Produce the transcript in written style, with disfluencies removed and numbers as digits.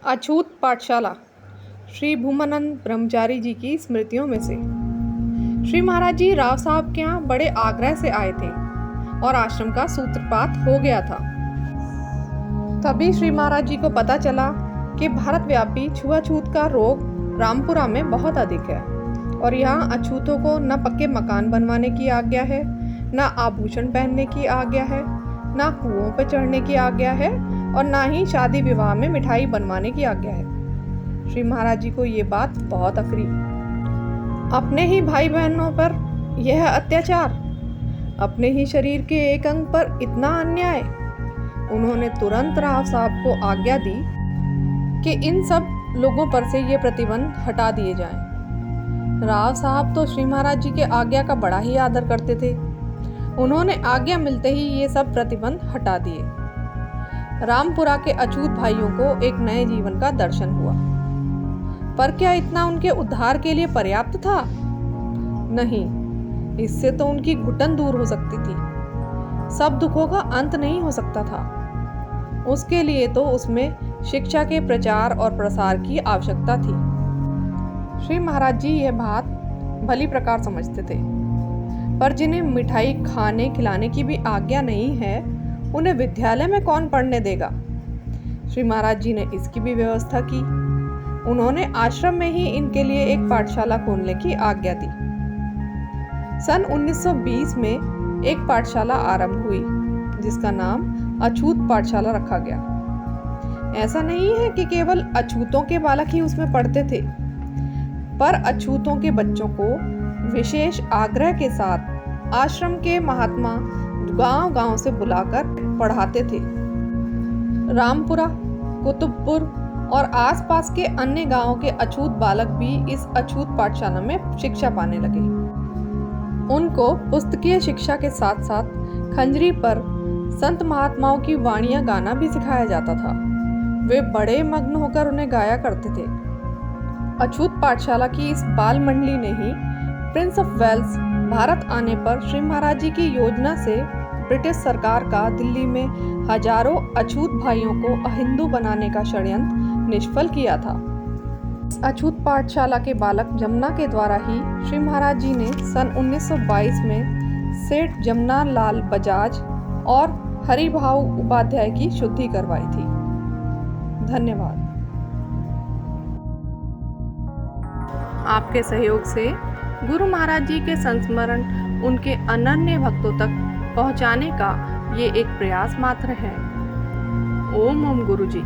अछूत पाठशाला श्री भूमानंद ब्रह्मचारी जी की स्मृतियों में से। श्री महाराज जी राव साहब के यहाँ बड़े आग्रह से आए थे और आश्रम का सूत्रपात हो गया था। तभी श्री महाराज जी को पता चला कि भारत व्यापी छुआछूत का रोग रामपुरा में बहुत अधिक है और यहाँ अछूतों को न पक्के मकान बनवाने की आज्ञा है, न आभूषण पहनने की आज्ञा है, न कुओं पर चढ़ने की आज्ञा है और ना ही शादी विवाह में मिठाई बनवाने की आज्ञा है। श्री महाराज जी को ये बात बहुत अखरी। अपने ही भाई बहनों पर यह अत्याचार, अपने ही शरीर के एक अंग पर इतना अन्याय। उन्होंने तुरंत राव साहब को आज्ञा दी कि इन सब लोगों पर से ये प्रतिबंध हटा दिए जाएं। राव साहब तो श्री महाराज जी के आज्ञा का बड़ा ही आदर करते थे। उन्होंने आज्ञा मिलते ही ये सब प्रतिबंध हटा दिए। रामपुरा के अछूत भाइयों को एक नए जीवन का दर्शन हुआ। पर क्या इतना उनके उद्धार के लिए पर्याप्त था? नहीं, इससे तो उनकी घुटन दूर हो सकती थी। सब दुखों का अंत नहीं हो सकता था। उसके लिए तो उसमें शिक्षा के प्रचार और प्रसार की आवश्यकता थी। श्री महाराज जी यह बात भली प्रकार समझते थे, पर जिन्हें मिठाई खाने खिलाने की भी आज्ञा नहीं है, उन्हें विद्यालय में कौन पढ़ने देगा? श्री महाराज जी ने इसकी भी व्यवस्था की। उन्होंने आश्रम में ही इनके लिए एक पाठशाला खोलने की आज्ञा दी। सन 1920 में एक पाठशाला आरंभ हुई जिसका नाम अछूत पाठशाला रखा गया। ऐसा नहीं है कि केवल अछूतों के बालक ही उसमें पढ़ते थे, पर अछूतों के बच्चों को विशेष आग्रह के साथ आश्रम के महात्मा गांव-गांव से बुलाकर पढ़ाते थे। रामपुरा, कुतुबपुर और आसपास के अन्य गांवों के अछूत बालक भी इस अछूत पाठशाला में शिक्षा पाने लगे। उनको पुस्तकीय शिक्षा के साथ साथ खंजरी पर संत महात्माओं की वाणियां गाना भी सिखाया जाता था। वे बड़े मग्न होकर उन्हें गाया करते थे। अछूत पाठशाला की इस बाल मंडली ने ही प्रिंस ऑफ वेल्स भारत आने पर श्री महाराज जी की योजना से ब्रिटिश सरकार का दिल्ली में हजारों अछूत भाइयों को अहिंदू बनाने का षड्यंत्र निष्फल किया था। अछूत पाठशाला के बालक जमुना के द्वारा ही श्री महाराज जी ने सन 1922 में सेठ जमुना लाल बजाज और हरिभाऊ उपाध्याय की शुद्धि करवाई थी। धन्यवाद। आपके सहयोग से गुरु महाराज जी के संस्मरण उनके अनन्य भक्तों तक पहुंचाने का ये एक प्रयास मात्र है। ओम ओम गुरु जी।